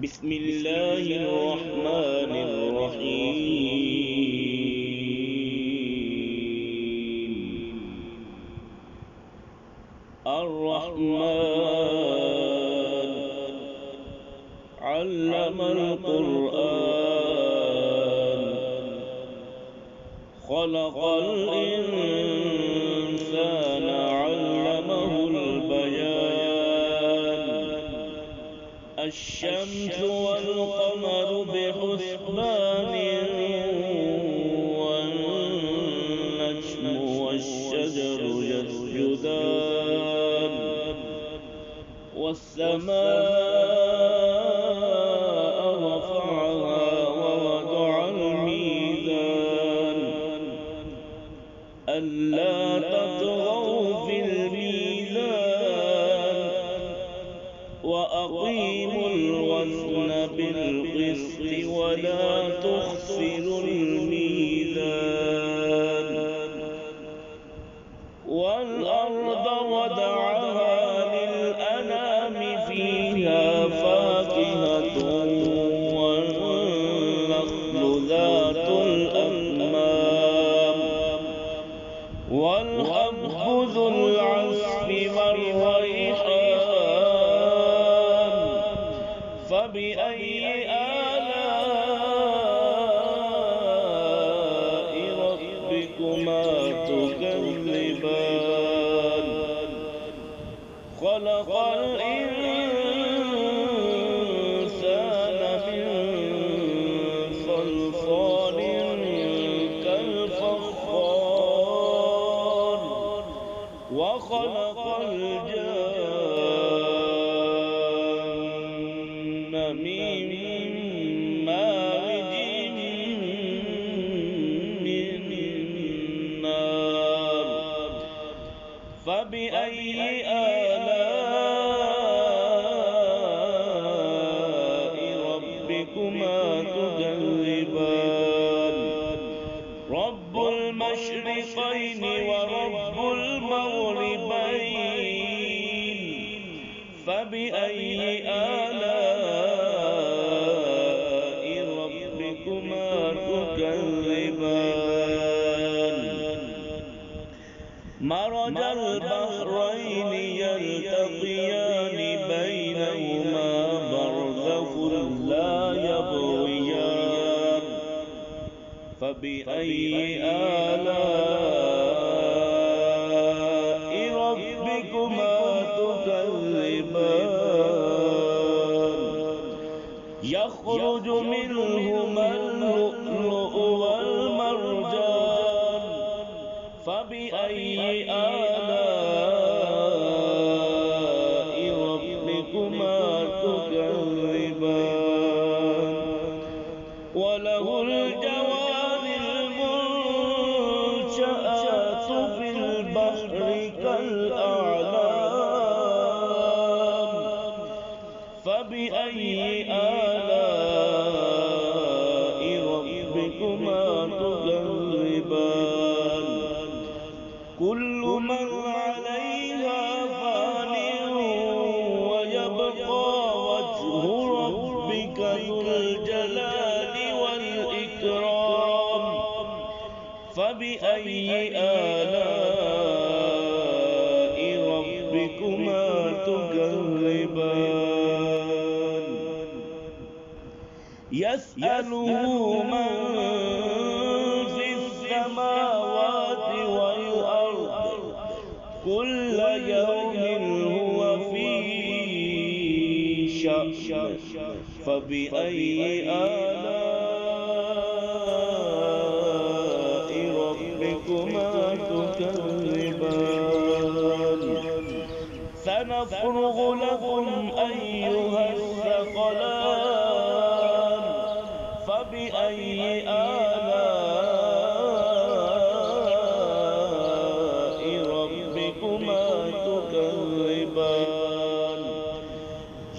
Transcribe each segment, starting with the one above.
بسم الله الرحمن الرحيم. الرحمن علم القرآن خلق الإنسان علمه البيان. الشمس والقمر بحسبان والنجم والشجر يسجدان والسماء رفعها ووضع الميزان ألا تطغوا في الميزان وأقيموا الوزن بالقسط ولا تخسروا الميزان. والأرض وضعها للأنام فيها فاكهة والنخل ذات الأكمام والحب ذو العصف والريحان. فبأي آلاء ربكما تكذبان؟ خلق الإنسان من صلصال كالفخار وخلق الجن من مارج من نار. فبأي آلاء ربكما تكذبان؟ رب المشرقين ورب المغربين. فبأي آلاء ربكما تكذبان؟ مرج البحرين يلتقيان بينهما برزخ لا يبغيان. فبأي آلاء ربكما تكذبان؟ يخرج منهما اللؤلؤ والمرجان. فبأي آلاء ربكما تكذبان؟ وله الجوار المنشآت في البحر كالأعلام. فبأي آلاء ربكما تكذبان؟ كل من عليها فان ويبقى وجه ربك ذو الجلال والإكرام. فبأي آلاء ربكما تكذبان؟ يسأله من في السماوات والأرض كل يوم هو في شأن. فبأي آلاء ربكما تكذبان؟ سنفرغ لكم أيها الثقلان. فبأي آلاء ربكما تكذبان؟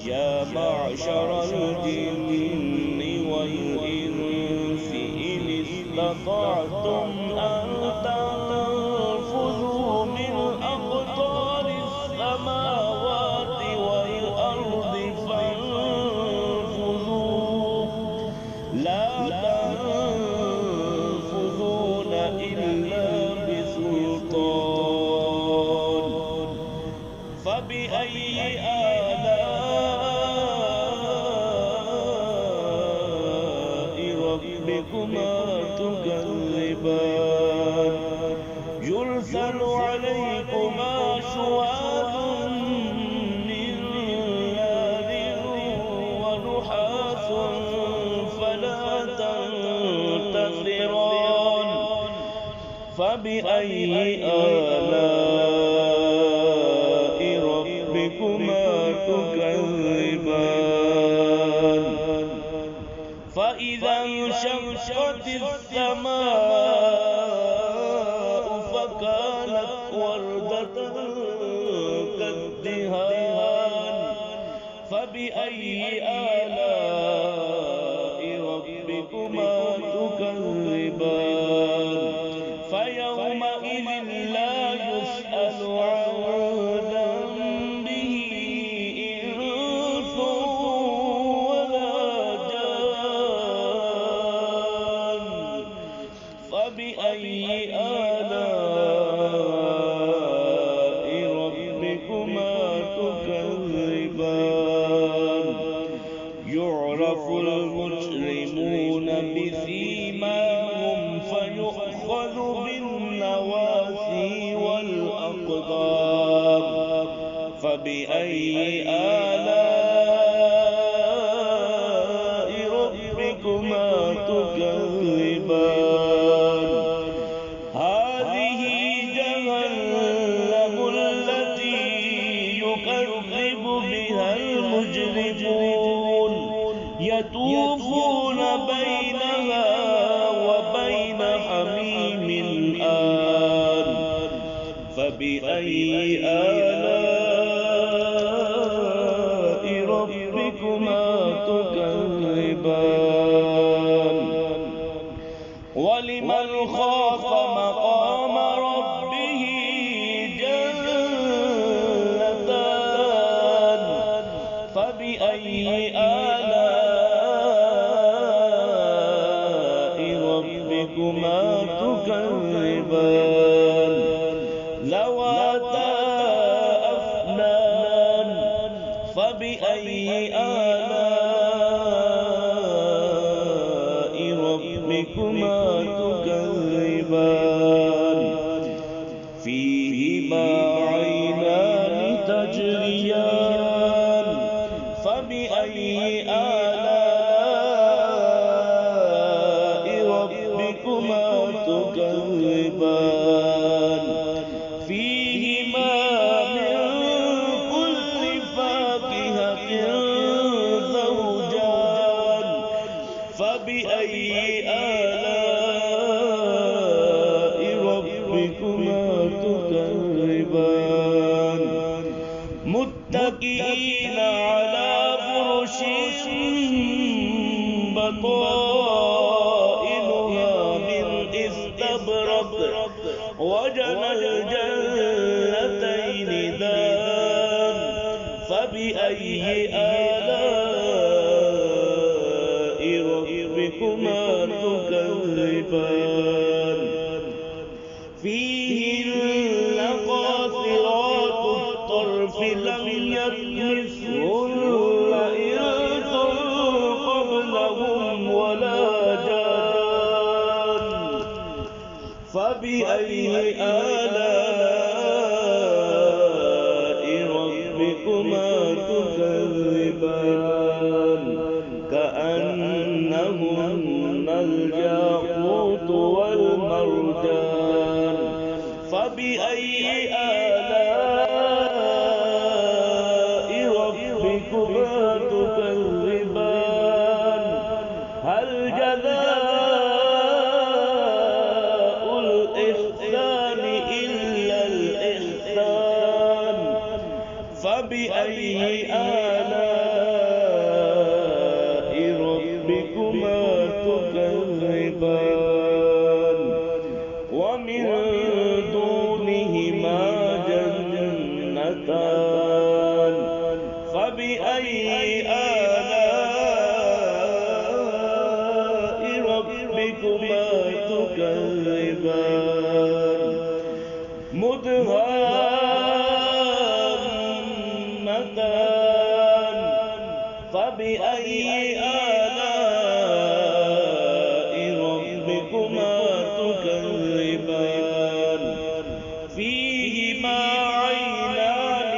يا معشر الجن والإنس إن استطعتم أن تنفذوا من أقطار السماوات والأرض فانفذوا فبأي آلاء ربكما تكذبان يرسل عليكما شواظ من نار ونحاس فلا تنتصران فبأي آلاء ربكما تكذبان فإذا انشقت السماء فكانت وردة كالدهان فبأي آلاء ربكما تكذبان فيومئذ لا يسأل عن ذنبه إنس ولا جان فبأي آلاء ربكما تكذبان يعرف المجرمون بسيماهم فيؤخذ بالنواسي والأقدام فبأي آلاء ربكما تكذبان هذه جهنم التي يكذب بها المجرمون يطوفون بينها وبين حميم آن فبأي آلاء ربكما تكذبان ولمن خاف مقام ربه جنتان فبأي آلاء ربكما تكذبان ذواتا أفنان فبأي آلاء ربكما تكذبان فيهما عينان تجريان فبأي آلاء ربكما تكذبان فيهما من كل فاكهة زوجان فبأي آلاء ربكما تكذبان متكئين على فرش بطائنها من استبرق وجنى الجنتين دان فبأي آلاء ربكما تكذبان فيهن قاصرات الطرف لم يطمثهن إنس قبلهم ولا جان فبأي آلاء ربكما تكذبان كأنهن الياقوت والمرجان فبأي آلاء ربكما تكذبان هل جزاء الإحسان إلا الإحسان فبأي آلاء ربكما تكذبان ومن دونهما جنتان فبأي آلاء ربكما تكذبان جنتان فبأي آلاء ربكما تكذبان فيهما عينان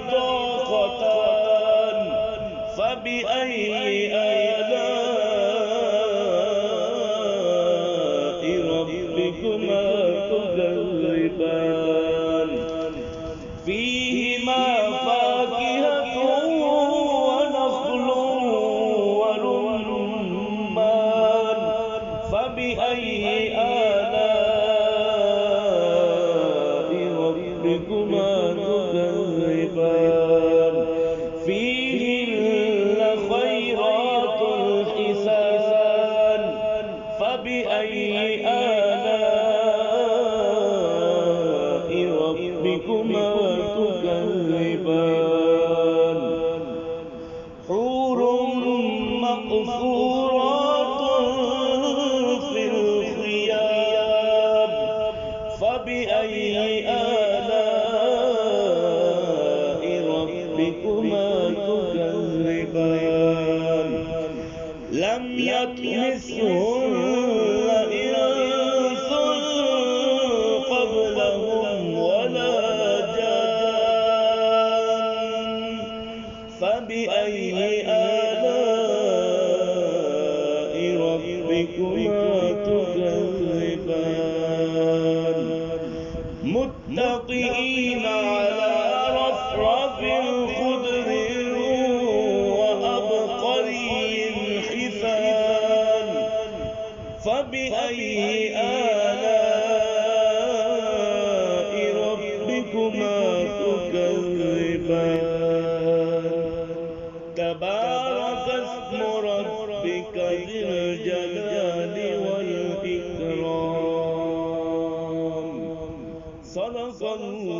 نضاختان فبأي آلاء ربكما تكذبان فيهما فاكهة ونخل ورمان فبأي آلاء ربكما تكذبان فيهن خيرات حسان فبأي آلاء ربكما تكذبان حور مقصورات في الخيام فبأي آلاء ربكما تكذبان لم يطمثهن إنس قبلهم ولا جان فبأي آلاء ربكما تكذبان متكئين على رفرف خضر وعبقري حسان فبأي آلاء ربكما تكذبان تبارك اسم ربك ذي الجلال والإكرام صدق الله